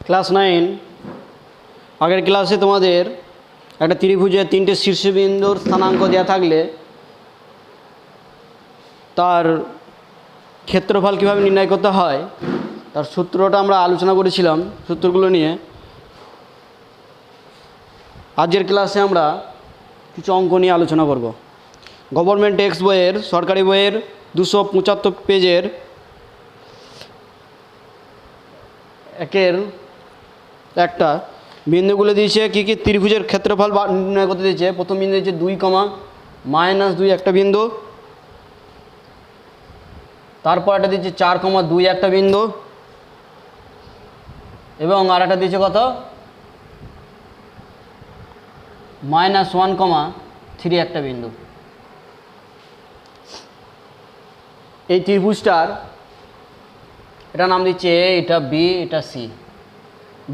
Class 9 আগের ক্লাসে তোমাদের একটা ত্রিভুজের তিনটে শীর্ষবিন্দুর স্থানাঙ্ক দেওয়া থাকলে তার ক্ষেত্রফল কীভাবে নির্ণয় করতে হয় তার সূত্রটা আমরা আলোচনা করেছিলাম। সূত্রগুলো নিয়ে আজকের ক্লাসে আমরা কিছু অঙ্ক নিয়ে আলোচনা করব। গভর্নমেন্ট টেক্সট বইয়ের, সরকারি বইয়ের 275 পেজের একের একটা বিন্দুগুলো দিয়েছে কী কী ত্রিভুজের ক্ষেত্রফল নির্ণয় করতে দিয়েছে। প্রথম বিন্দু দিয়েছে 2, -2 একটা বিন্দু, তারপর একটা দিয়েছে 4, 2 একটা বিন্দু, এবং আর একটা দিয়েছে কত -1, 3 একটা বিন্দু। এই ত্রিভুজটার এটা নাম দিচ্ছে এ, এটা বি, এটা সি।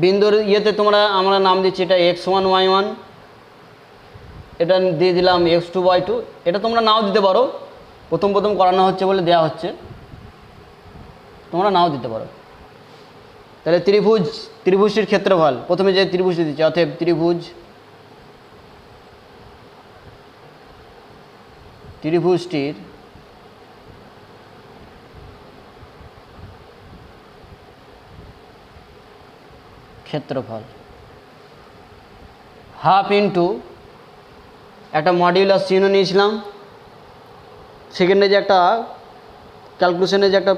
বিন্দুর ইয়েতে আমরা নাম দিচ্ছি এটা x1 y1, এটা দিয়ে দিলাম x2 y2। এটা তোমরা নাও দিতে পারো, প্রথম করানো হচ্ছে বলে দেয়া হচ্ছে, তোমরা নাও দিতে পারো। তাহলে ত্রিভুজটির ক্ষেত্রফল প্রথমে যে ত্রিভুজটি দিচ্ছে, অতএব ত্রিভুজটির ক্ষেত্রফল হাফ ইন্টু একটা মডিউলাস চিহ্ন নিয়েছিলাম। সেকেন্ডে যে একটা ক্যালকুলেশনে যে একটা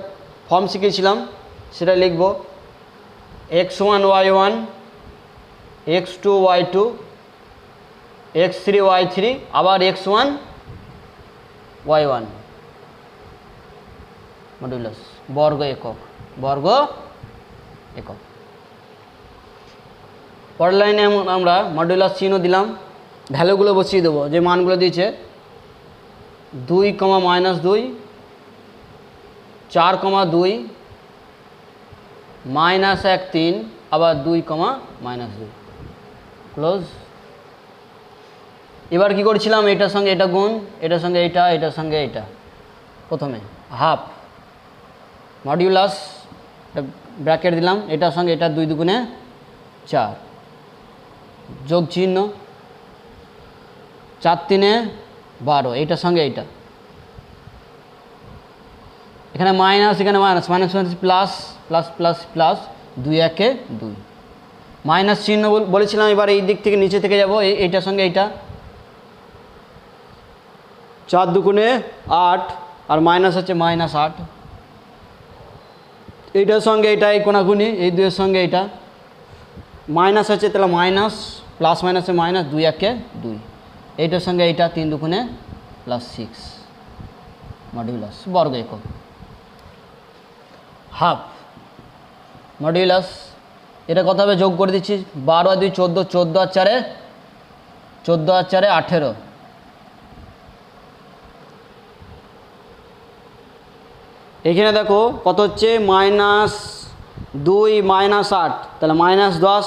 ফর্ম শিখেছিলাম সেটা লিখব, x1 y1, x2 y2, x3 y3, আবার x1 y1 মডুলাস বর্গ একক। পরের লাইনে আমরা মডুলাস চিহ্ন দিলাম, ভ্যালুগুলো বসিয়ে দেবো যে মানগুলো দিয়েছে। 2, -2, 4, 2, -1, 3, আবার 2, -2 ক্লোজ। এবার কি করেছিলাম, এটার সঙ্গে এটা গুণ, এটার সঙ্গে এটা, এটার সঙ্গে এটা। প্রথমে হাফ মডিউলাস ব্র্যাকেট দিলাম, এটার সঙ্গে এটা 2 দুগুণে 4, যোগ চিহ্ন, 4 3 12, এটার সঙ্গে এইটা। এখানে মাইনাস, এখানে minus, plus plus plus plus, 2 1 2 minus চিহ্ন বলেছিলাম। এবার এই দিক থেকে নিচে থেকে যাব, এইটার সঙ্গে এইটা, 4 দুগুণে 8, আর মাইনাস হচ্ছে -8। এইটার সঙ্গে এটা এই কোনাকুনি, এই 2 এর সঙ্গে এইটা মাইনাস আছে, তাহলে মাইনাস, প্লাস মাইনাসে মাইনাস, 2 1 2, এইটার সঙ্গে এইটা 3 দুগুণে +6 মডিউলাস বর্গ একক। হাফ মডিউলাস এটা কত হবে, যোগ করে দিচ্ছি, 12 আর 2 14, 14 আর 4 18। এখানে দেখো কত হচ্ছে, -2 -8, তাহলে -10,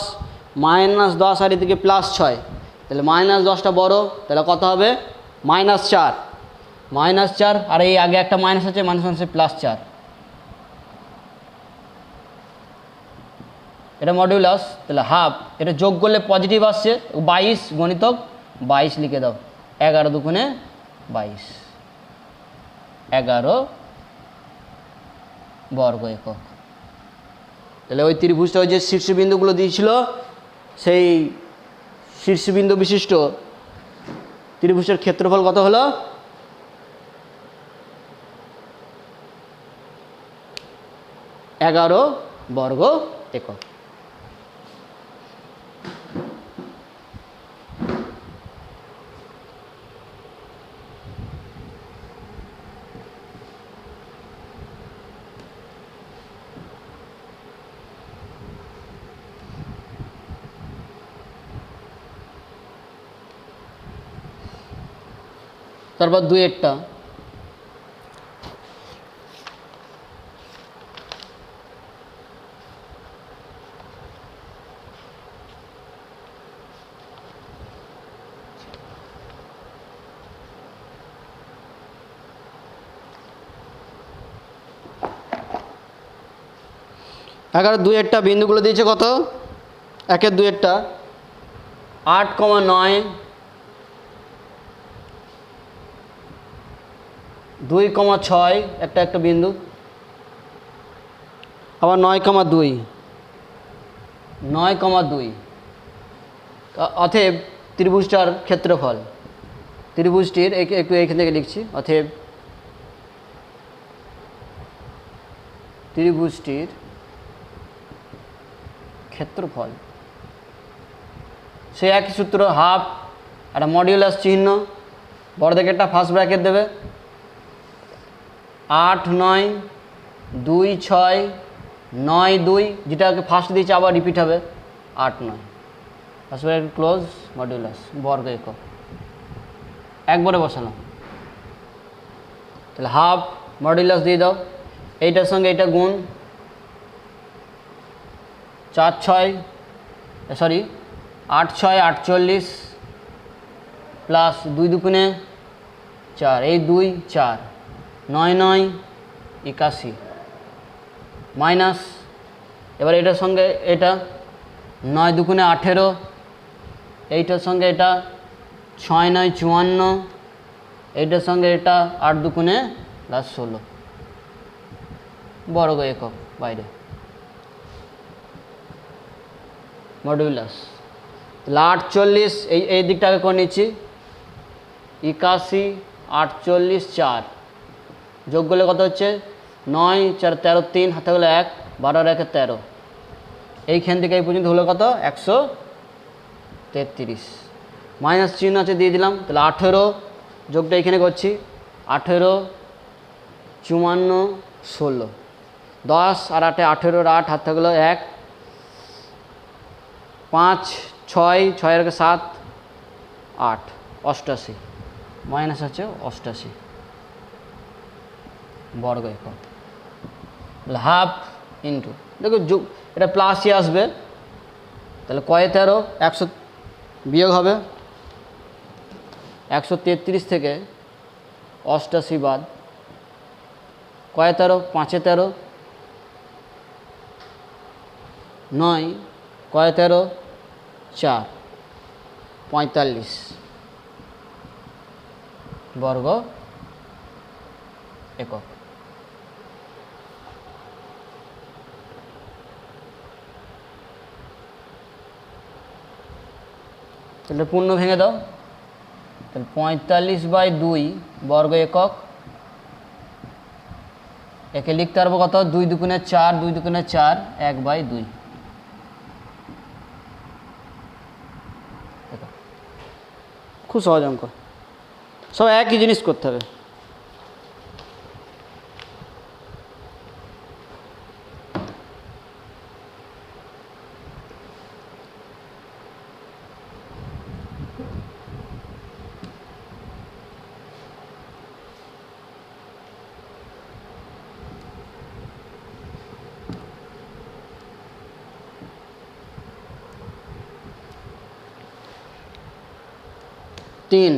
-10 আর এদিকে +6, তাহলে -10টা বড়, তাহলে কত হবে -4, আর এই আগে একটা মাইনাস আছে, মাইনাসে +4। এটা মডিউলাস, তাহলে হাফ, এটা যোগ করলে পজিটিভ আসছে, 22 গণিতক 22 লিখে দাও, 11 দুগুণে 22, 11 বর্গ একক। তাহলে ওই ত্রিভুজটা ওই যে শীর্ষবিন্দুগুলো দিয়েছিল, সেই শীর্ষবিন্দু বিশিষ্ট ত্রিভুজের ক্ষেত্রফল কত হলো, 11 বর্গ একক। তারপর 2 একটা, 11/2 বিন্দুগুলো দিয়েছে কত? 1/2 8,9 2,6 একটা বিন্দু, আবার 9,2 9,2। অতএব ত্রিভুজটার ক্ষেত্রফল, ত্রিভুজটির একটু এইখান থেকে লিখছি, অতএব ত্রিভুজটির ক্ষেত্রফল সে একই সূত্র, হাফ একটা মডিউলাস চিহ্ন, বড় দেখে একটা ফার্স্ট ব্র্যাকেট দেবে, 8 9 2 6 9 2, যেটাকে ফার্স্ট দিয়েছে আবার রিপিট হবে 8 9, ফার্স্ট ব্র্যাকেট ক্লোজ, মডিউলাস বর্গ একক, একবারে বসালাম। তাহলে হাফ মডিউলাস দিয়ে দাও, এইটার সঙ্গে এটা গুণ, 8 6 48 প্লাস 2 2 4, এই 2 4 9 9 81 মাইনাস, এবার এটার সঙ্গে এটা 9 2 18, এইটার সঙ্গে এটা 6 9 54, এইটার সঙ্গে এটা 8 2 প্লাস 16 বর্গ একক বাইরে মডিউলাস। তাহলে 48 এই দিকটাকে করে নিচ্ছি, 81 48 4 যোগ করলে কত হচ্ছে? 9 4 13 3 হাতে গেলে 1 12 1 13, এইখান থেকে এই পর্যন্ত হলো কত? 133, মাইনাস চিহ্ন আছে দিয়ে দিলাম। তাহলে 18 যোগটা এখানে করছি, 18 54 16, 10 আর 8 18 8 হাতে গেলো 1 5 6 6 আর 7 8 88, মাইনাস আছে 88 বর্গ একক। তাহলে হাফ ইন্টু, দেখো যোগ এটা প্লাসই আসবে, তাহলে কয়ে 13 100 বিয়োগ হবে, 133 থেকে 88 বাদ, কয়ে 13 5 13 9, কয়ে 13 4 45 বর্গ একক। তাহলে পূর্ণ ভেঙে দাও, তাহলে 45/2 বর্গ একক, একে লিখতে পারবো কত? 2 2 4 2 2 4 1/2, খুব সহজ অঙ্ক, সব একই জিনিস করতে হবে। তিন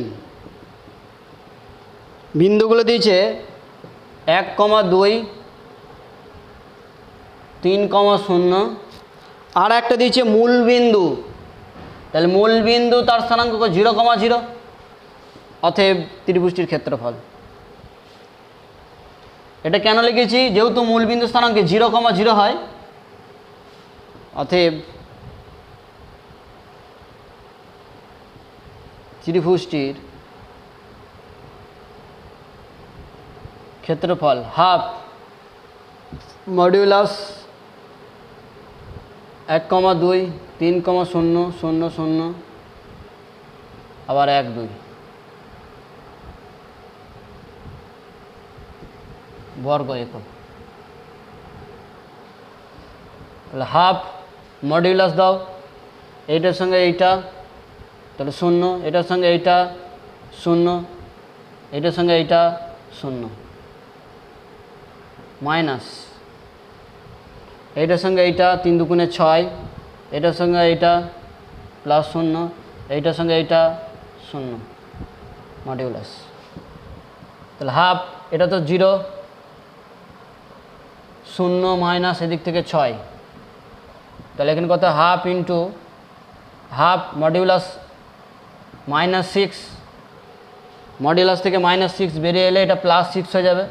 বিন্দুগুলো দিয়েছে 1,2 3,0, আর একটা দিয়েছে মূল বিন্দু, তাহলে মূল বিন্দু তার স্থানাঙ্ক 0,0, অতএব ত্রিভুজটির ক্ষেত্রফল। এটা কেন লিখেছি? যেহেতু মূল বিন্দু স্থানাঙ্কে 0,0 হয়, অতএব ত্রিভুজটির ক্ষেত্রফল হাফ মডিউলাস 1,2 3,0 আবার 1 2 বর্গ একক। তাহলে হাফ মডিউলাস দাও, এইটার সঙ্গে এইটা, তাহলে 0, এটার সঙ্গে এইটা 0, এটার সঙ্গে এইটা 0, মাইনাস এইটার সঙ্গে এইটা 3 2 6, এটার সঙ্গে এইটা প্লাস 0, এইটার সঙ্গে এইটা 0 মডিউলাস। তাহলে হাফ, এটা তো 0 0 মাইনাস এদিক থেকে 6, তাহলে এখানে কত half into half modulus -6, modulus থেকে -6 বেরিয়ে এলে এটা +6 হয়ে যাবে।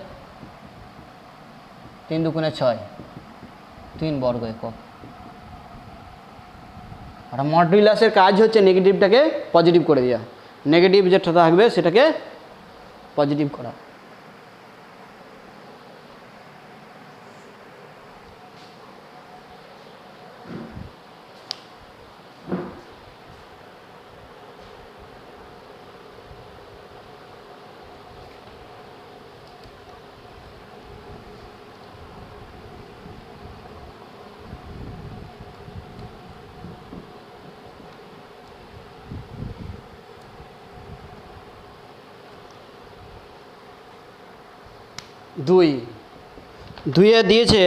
3 দুগুণে 6, 3 বর্গ একক। আর মডিউলাসের কাজ হচ্ছে নেগেটিভটাকে পজিটিভ করে দেওয়া, নেগেটিভ যেটা থাকবে সেটাকে পজিটিভ করা। দুইয়ে দিয়েছে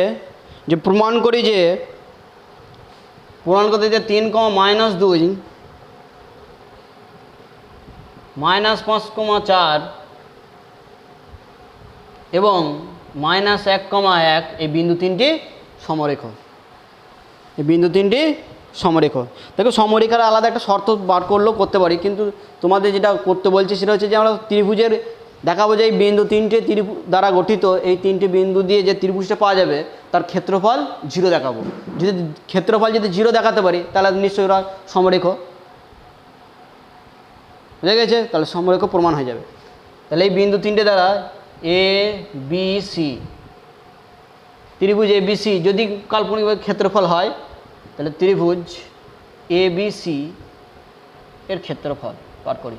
যে প্রমাণ করতে যে 3, -2 -5,4 এবং -1,1 এই বিন্দু তিনটি সমরেখ। এই বিন্দু তিনটি সমরেখ। দেখো সমরেখার আলাদা একটা শর্ত বার করলেও করতে পারি, কিন্তু তোমাদের যেটা করতে বলছি সেটা হচ্ছে যে আমরা ত্রিভুজের দেখাবো যে এই বিন্দু তিনটে দ্বারা গঠিত এই তিনটে বিন্দু দিয়ে যে ত্রিভুজটা পাওয়া যাবে তার ক্ষেত্রফল 0 দেখাবো। যদি ক্ষেত্রফল যদি 0 দেখাতে পারি তাহলে নিশ্চয়ই ওরা সমরেখ, বুঝে গেছে? তাহলে সমরেখ প্রমাণ হয়ে যাবে। তাহলে এই বিন্দু তিনটে দ্বারা ABC, ত্রিভুজ ABC যদি কাল্পনিক ক্ষেত্রফল হয় তাহলে ত্রিভুজ ABC এর ক্ষেত্রফল বার করি।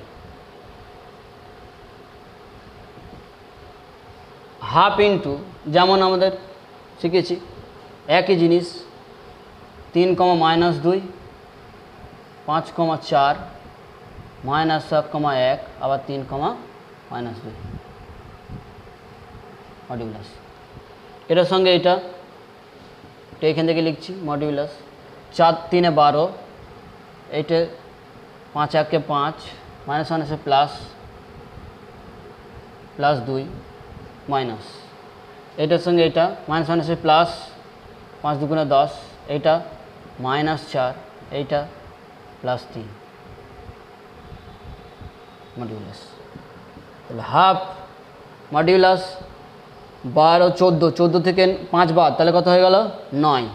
হাফ ইন্টু, যেমন আমাদের শিখেছি একই জিনিস, 3, -2 5,4 -1,1 আবার 3, -2 মডিউলাস। এটার সঙ্গে এটা এখান থেকে লিখছি মডিউলাস 4, 3 12, এইটা 5, 1 5, -1 আছে +2 মাইনাস, এটার সঙ্গে এটা -1 আছে প্লাস, 5 দুগুণে 10, এইটা -4, এইটা +3 মডিউলাস। তাহলে হাফ মডিউলাস 12, 14 থেকে 5 বাদ, তাহলে কত হয়ে গেল 9,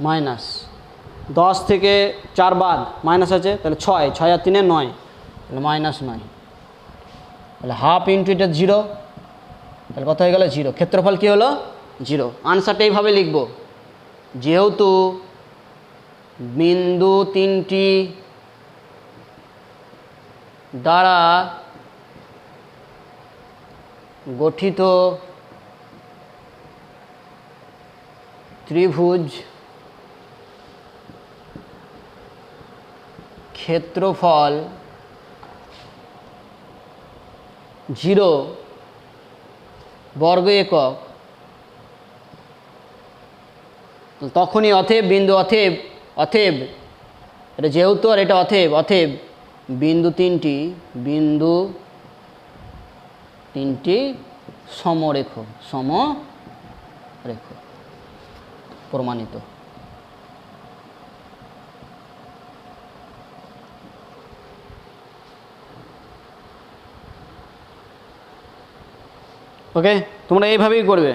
মাইনাস 10 থেকে 4 বাদ মাইনাস আছে তাহলে 6, 6 আর 3 9, তাহলে -9। তাহলে হাফ ইন্টু এটা 0, তাহলে কত হয়ে গেল 0, ক্ষেত্রফল কী হলো 0। আনসারটা এইভাবে লিখব, যেহেতু বিন্দু তিনটি দ্বারা গঠিত ত্রিভুজ ক্ষেত্রফল 0 বর্গ একক, তখনই অতএব বিন্দু অতএব এটা যেহেতু আর এটা অতএব বিন্দু তিনটি সমরেখ প্রমাণিত। ওকে, তোমরা এইভাবেই করবে।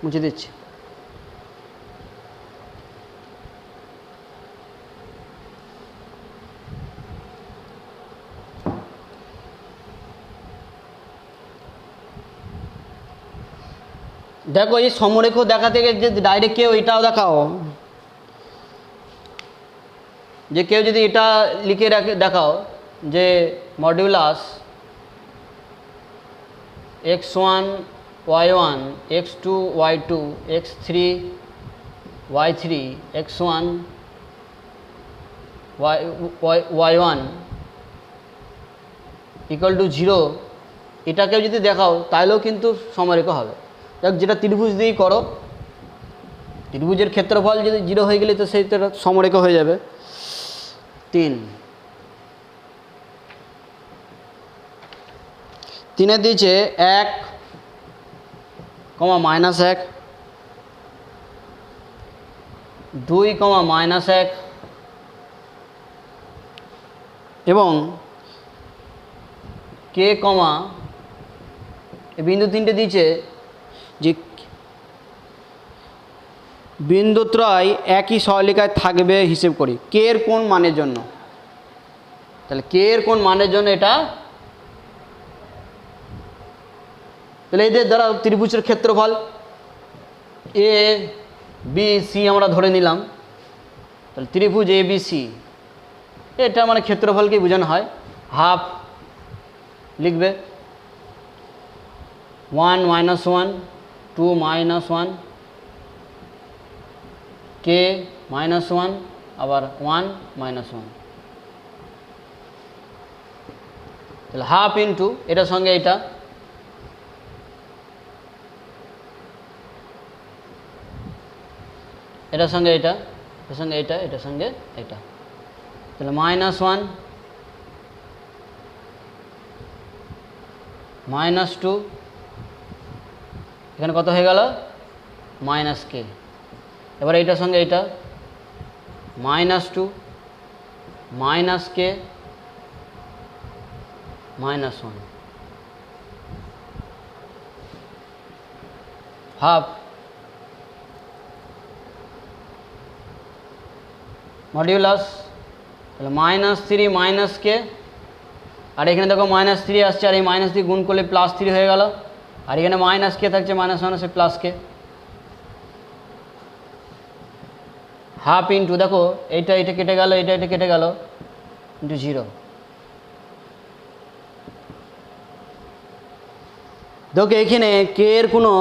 মুছে দিচ্ছি। দেখো এই সমরেখ দেখাতে গেলে যে ডাইরেক্ট কেউ এটাও দেখাও, যে কেউ যদি এটা লিখে দেখাও যে modulus x1 y1 x2 y2 x3 y3 x1 y1 equal to 0 এটাকেও যদি দেখাও তাহলেও কিন্তু সমরেখা হবে। দেখ যেটা ত্রিভুজ দিয়েই করো, ত্রিভুজের ক্ষেত্রফল যদি 0 হয়ে গেলে তো সেইটা সমরেখা হয়ে যাবে। 3 3 দিয়েছে 1, -1, 2, -1 এবং কে বিন্দু 3টে দিয়েছে যে বিন্দুত্রয় একই সরলরেখায় থাকবে হিসেব করি কে এর কোন মানের জন্য। তাহলে কে এর কোন মানের জন্য এটা, তাহলে এদের দ্বারা ত্রিভুজের ক্ষেত্রফল এ বি সি আমরা ধরে নিলাম। তাহলে ত্রিভুজ এ বি সি এটা মানে ক্ষেত্রফলকে বোঝানো হয়। হাফ লিখবে 1 - 1 2 - 1 কে -1 আবার 1 - 1, তাহলে হাফ ইন্টু এটার সঙ্গে এটা, এটার সঙ্গে এটা, এটার সঙ্গে এটা, এটার সঙ্গে এটা, তাহলে -1 -2 এখানে কত হয়ে গেল -k। এবার এইটার সঙ্গে এটা -2 -k -1 হাফ মডিউলাস, তাহলে -3 - k, আর এখানে দেখো -3 আসছে আর এই -3 গুণ করলে +3 হয়ে গেল, আর এখানে -k থাকছে -1 +k। হাফ ইন্টু দেখো এইটা এটা কেটে গেল, এটা এটা কেটে গেল, ইন্টু 0। দেখো এখানে কে এর কোনো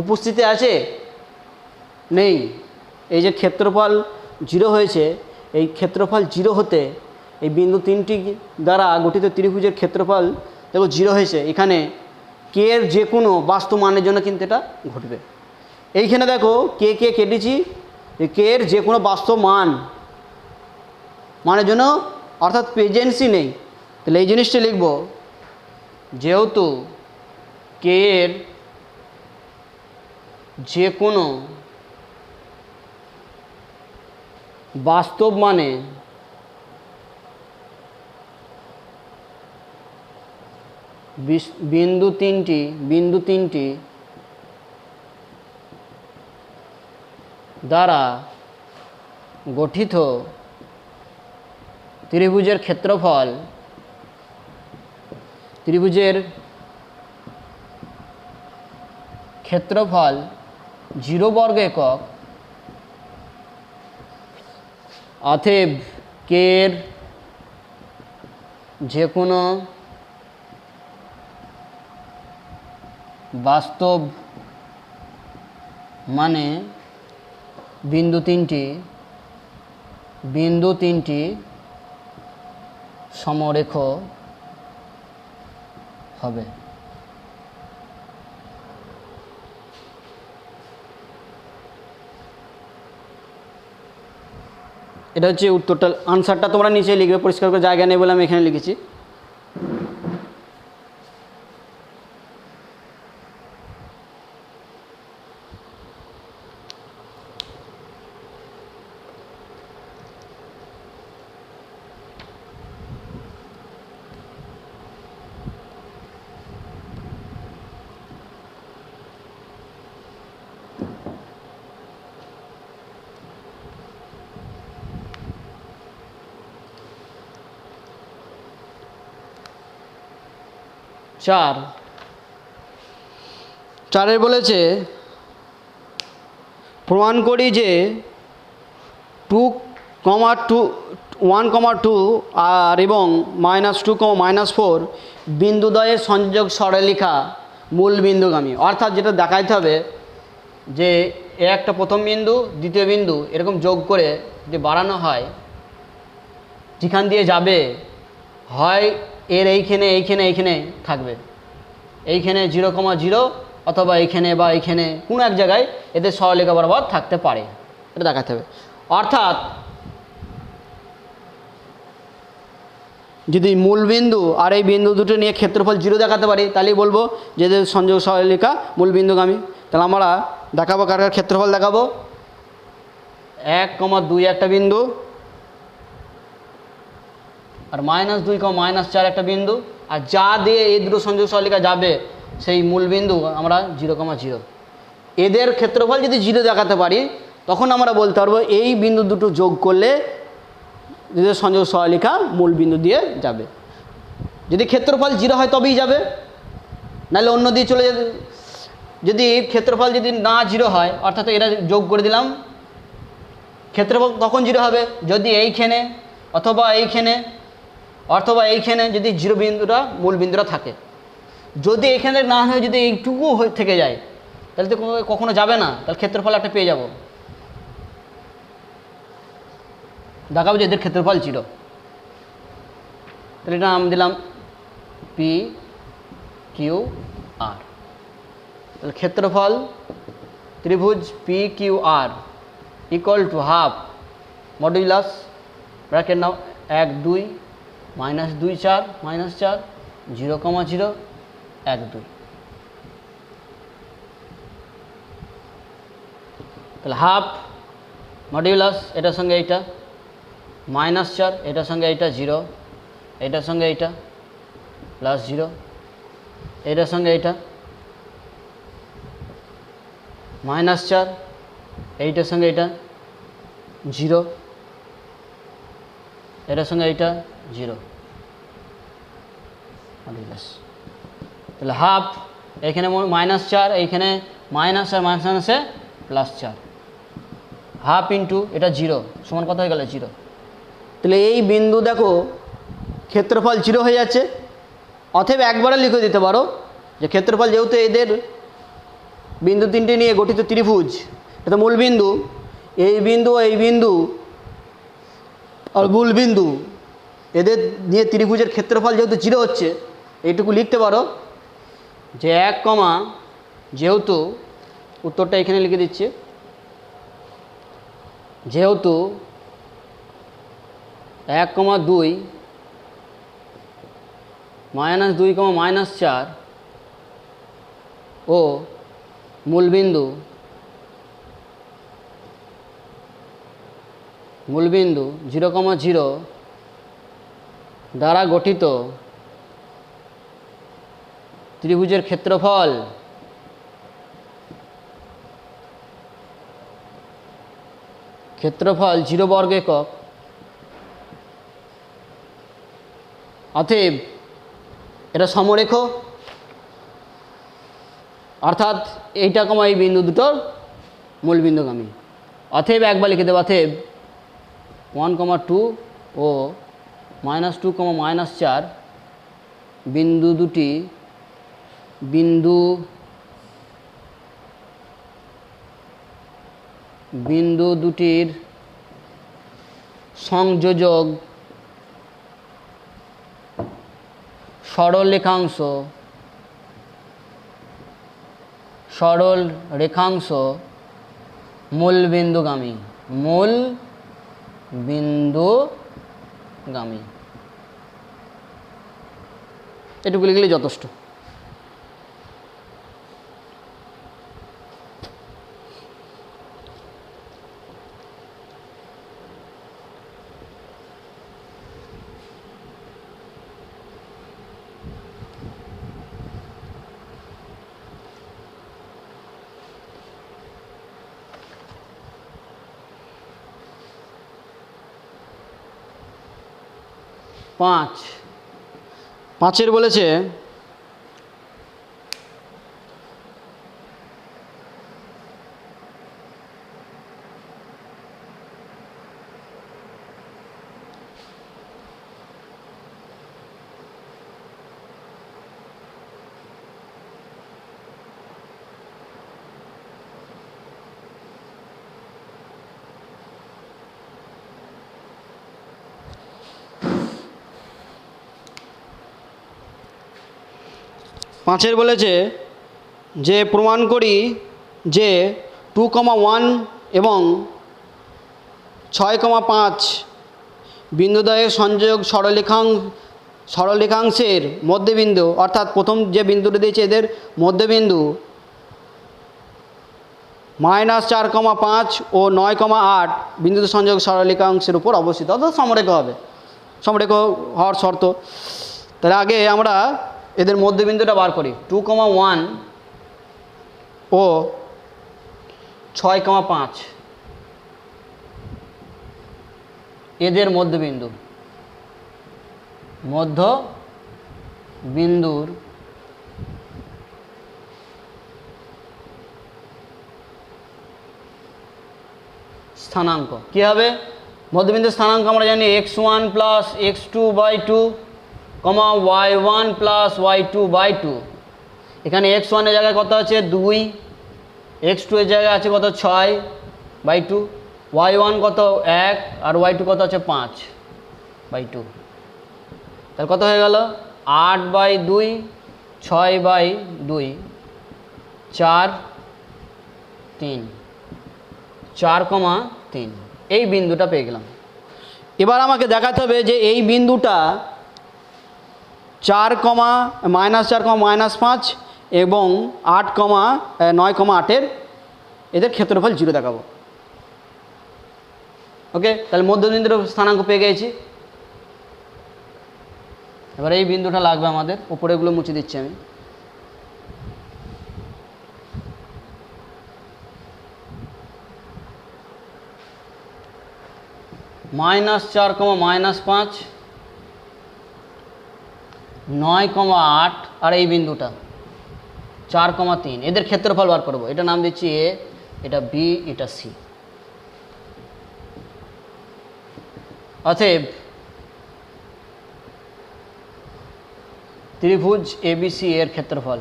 উপস্থিতি আছে নেই। এই যে ক্ষেত্রফল 0 হয়েছে, এই ক্ষেত্রফল 0 হতে এই বিন্দু 3টি দ্বারা গঠিত ত্রিভুজের ক্ষেত্রফল দেখো 0 হয়েছে, এখানে কে এর যে কোনো বাস্তব মানের জন্য কিন্তু এটা ঘটবে। এইখানে দেখো কে কেটেছি, কে এর যে কোনো বাস্তব মানের জন্য অর্থাৎ প্রেজেন্সই নেই। তাহলে এই জিনিসটা লিখব, যেহেতু কে এর যে কোনো বাস্তব মানে বিন্দু তিনটি দ্বারা গঠিত ত্রিভুজের ক্ষেত্রফল 0 বর্গ একক, অতএব কে এর যে কোনো বাস্তব মানে বিন্দু তিনটি সমরেখ হবে। এটা হচ্ছে উত্তরটা, আনসারটা তোমরা নিচে লিখবে, পরিষ্কার করে জায়গা নেই বলে আমি এখানে লিখেছি। চারে বলেছে প্রমাণ করি যে 1,2 আর এবং -2, -4 বিন্দুদ্বয়ের সংযোগ সরলরেখা মূল বিন্দুগামী। অর্থাৎ যেটা দেখাইতে হবে যে একটা প্রথম বিন্দু দ্বিতীয় বিন্দু এরকম যোগ করে যদি বাড়ানো হয়, যেখান দিয়ে যাবে হয় এর এইখানে থাকবে, এইখানে 0,0 অথবা এইখানে বা এইখানে কোনো এক জায়গায় এদের সরলরেখা বরাবর থাকতে পারে, এটা দেখাতে হবে। অর্থাৎ যদি মূলবিন্দু আর এই বিন্দু দুটো নিয়ে ক্ষেত্রফল 0 দেখাতে পারি, তাহলেই বলবো যে এদের সংযোগ সরলরেখা মূলবিন্দুগামী। তাহলে আমরা দেখাবো কার কার ক্ষেত্রফল দেখাবো। 1,2 একটা বিন্দু, আর -2, -4 একটা বিন্দু, আর যা দিয়ে এই দুটো সংযোগ সরলরেখা যাবে সেই মূলবিন্দু আমরা 0,0। এদের ক্ষেত্রফল যদি 0 দেখাতে পারি, তখন আমরা বলতে পারবো এই বিন্দু দুটো যোগ করলে এদের সংযোগ সরলরেখা মূলবিন্দু দিয়ে যাবে। যদি ক্ষেত্রফল 0 হয় তবেই যাবে, নাহলে অন্য দিয়ে চলে যাবে। যদি ক্ষেত্রফল যদি না 0 হয়, অর্থাৎ এরা যোগ করে দিলাম, ক্ষেত্রফল তখন 0 হবে যদি এইখানে অথবা এইখানে যদি 0 বিন্দুটা মূল বিন্দুটা থাকে। যদি এখানে না হয়ে যদি এইটুকু থেকে যায়, তাহলে তো কখনো যাবে না, তাহলে ক্ষেত্রফল একটা পেয়ে যাব, দেখাবো যে এদের ক্ষেত্রফল 0। তাহলে এটা নাম দিলাম PQR। তাহলে ক্ষেত্রফল ত্রিভুজ PQR equal to half modulus bracket নাও 1 2 -2 4 -4 0,0 1 2। তাহলে হাফ মডুলাস এটার সঙ্গে এইটা -4, এটার সঙ্গে এইটা 0, এটার সঙ্গে এইটা +0, এটার সঙ্গে এইটা -4, এইটার সঙ্গে এইটা 0, এটার সঙ্গে এইটা 0 মডুলাস। তাহলে হাফ এখানে -4, এইখানে -4 মাইনাসে +4, হাফ ইন্টু এটা 0 সমান কত হয়ে গেল 0। তাহলে এই বিন্দু দেখো ক্ষেত্রফল 0 হয়ে যাচ্ছে। অতএব একবারে লিখে দিতে পারো যে ক্ষেত্রফল যেহেতু এদের বিন্দু তিনটে নিয়ে গঠিত ত্রিভুজ, এটা মূল বিন্দু, এই বিন্দু আর মূল বিন্দু এদের নিয়ে ত্রিভুজের ক্ষেত্রফল যেহেতু 0 হচ্ছে, এইটুকু লিখতে পারো যে 1, যেহেতু উত্তরটা এখানে লিখে দিচ্ছি, যেহেতু 1,2 -2, -4 ও মূলবিন্দু 0,0 দ্বারা গঠিত ত্রিভুজের ক্ষেত্রফল ক্ষেত্রফল 0 বর্গ একক। অতএব এটা সমরেখ, অর্থাৎ এইটা কমা এই বিন্দু দুটোর মূলবিন্দুগামী। অতএব একবার লিখে দেবো, অতএব 1,2 ও -2, -4 বিন্দু দুটির সংযোজক সরল রেখাংশ মূলবিন্দুগামী। এটুকু লিখলে যথেষ্ট। পাঁচের বলেছে 5 বলেছে যে প্রমাণ করি যে 2,1 এবং 6,5 বিন্দুদ্বয়ের সংযোগ সরলরেখাংশের মধ্যবিন্দু, অর্থাৎ প্রথম যে বিন্দুটা দিয়েছে এদের মধ্যবিন্দু -4,5 ও 9,8 বিন্দুতে সংযোগ সরলরেখাংশের উপর অবস্থিত, অর্থাৎ সমরেখ হবে, সমরেখ হওয়ার শর্ত। তাহলে আগে আমরা এদের মধ্যবিন্দুটা বার করি। 2,1 ও 6,5 এদের মধ্যবিন্দুর স্থানাঙ্ক কী হবে? মধ্যবিন্দুর স্থানাঙ্ক আমরা জানি x1 plus x2/2, y1 plus y2/2। এখানে x1 এর জায়গায় কত আছে 2, x2 এর জায়গায় আছে কত 6/2, y1 কত 1 আর y2 কত আছে 5/2। তাহলে কত হয়ে গেল 8/2, 6/2, 4, 3, 4,3 এই বিন্দুটা পেয়ে গেলাম। এবার আমাকে দেখাতে হবে যে এই বিন্দুটা 4, -5 এবং 9,8 এদের ক্ষেত্রফল 0 দেখাবো। ওকে, তাহলে মধ্যবিন্দুর স্থানাঙ্ক পেয়ে গেছি। এবার এই বিন্দুটা লাগবে আমাদের, উপরেগুলো মুছে দিচ্ছি আমি। -4, -5, 9,8 আর এই বিন্দুটা 4,3 এদের ক্ষেত্রফল বার করবো। এটা নাম দিচ্ছি এ, এটা বি, এটা সি। অতএব ত্রিভুজ এবিসি এর ক্ষেত্রফল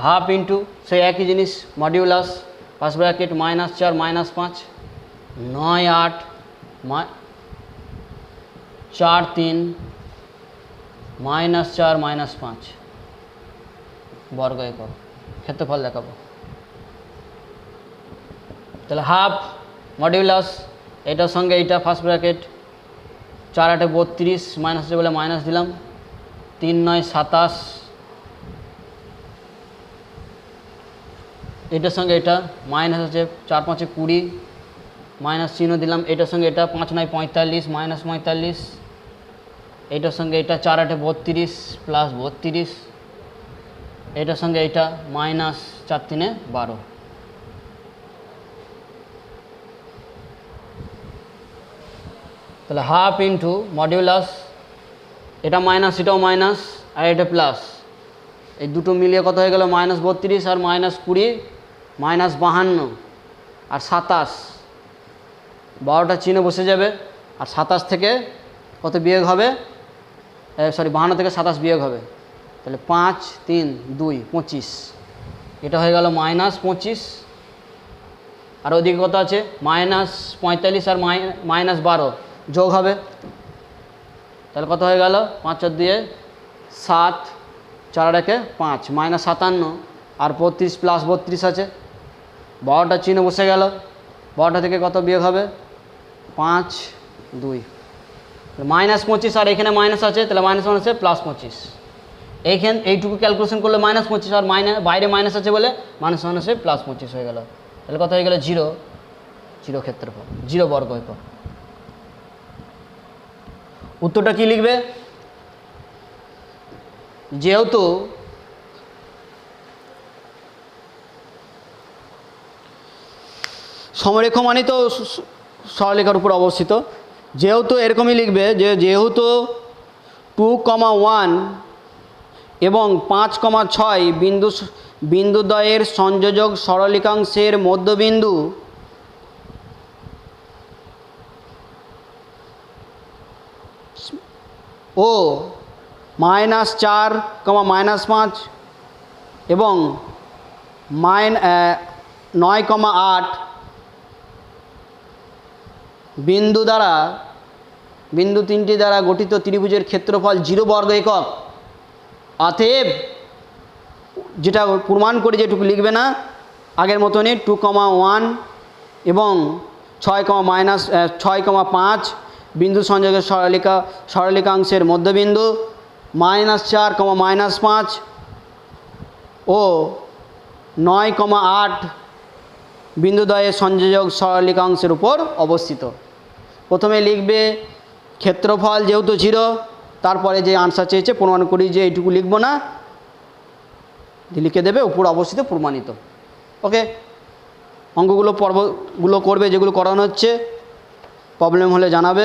হাফ ইন্টু সেই একই জিনিস মডিউলাস ফার্স্ট ব্র্যাকেট -4 -5 9 8 4 3 -4 -5 বর্গ একক ক্ষেত্রফল দেখাবো। তাহলে হাফ মডিউলাস এটার সঙ্গে এইটা ফার্স্ট ব্র্যাকেট 4 8 32 মাইনাস আছে বলে মাইনাস দিলাম, 3 9 27 এটার সঙ্গে এটা মাইনাস আছে 4 5 20 মাইনাস চিহ্ন দিলাম, এটার সঙ্গে এটা 5 9 45 মাইনাস 45 এটার সঙ্গে এটা 4 8 32 প্লাস 32 এটার সঙ্গে এটা মাইনাস 4 3 12। তাহলে হাফ ইন্টু মডিউলাস এটা মাইনাস এটাও মাইনাস আর এটা প্লাস, এই দুটো মিলিয়ে কত হয়ে গেল -32 আর -20 -52 আর 27 12টা চিহ্ন বসে যাবে। আর 27 থেকে কত বিয়োগ হবে, সরি 52 থেকে 27 বিয়োগ হবে, তাহলে 5 3 2 25 এটা হয়ে গেল -25 আর ওদিকে কত আছে -45 আর -12 যোগ হবে, তাহলে কত হয়ে গেল 5 4 2 7 4 1 5 -57 আর 35 প্লাস 32 আছে, 12টা চিহ্ন বসে গেল, 12টা থেকে কত বিয়োগ হবে 5 2 -25 আর এখানে মাইনাস আছে, তাহলে মাইনাস আছে +25 এইটুকু ক্যালকুলেশন করলে -25 আর বাইরে মাইনাস আছে বলে -1 +25 হয়ে গেল, তাহলে কত হয়ে গেল 0 0 ক্ষেত্রফল 0 বর্গ একক। উত্তরটা কি লিখবে? যেহেতু সমরেখ মানে তো সরলরেখার উপর অবস্থিত, যেহেতু এরকমই লিখবে যে যেহেতু 2,1 এবং 5,6 বিন্দুদ্বয়ের সংযোজক সরলরেখাংশের মধ্যবিন্দু ও -4, -5 এবং 9,8 বিন্দু তিনটি দ্বারা গঠিত ত্রিভুজের ক্ষেত্রফল 0 বর্গ একক। অতএব যেটা প্রমাণ করে যেটুকু লিখবে না আগের মতনই 2,1 এবং 6,5 বিন্দু সংযোগের সরলিকাংশের মধ্যবিন্দু -4, -5 ও 9,8 বিন্দুদ্বয়ের সংযোজক সরলিকাংশের উপর অবস্থিত। প্রথমে লিখবে ক্ষেত্রফল যেহেতু 0, তারপরে যে আনসার চেয়েছে প্রমাণ করি যে এইটুকু লিখব না, লিখে দেবে উপর অবস্থিত প্রমাণিত। ওকে, অঙ্কগুলো পর্বগুলো করবে যেগুলো করানো হচ্ছে, প্রবলেম হলে জানাবে।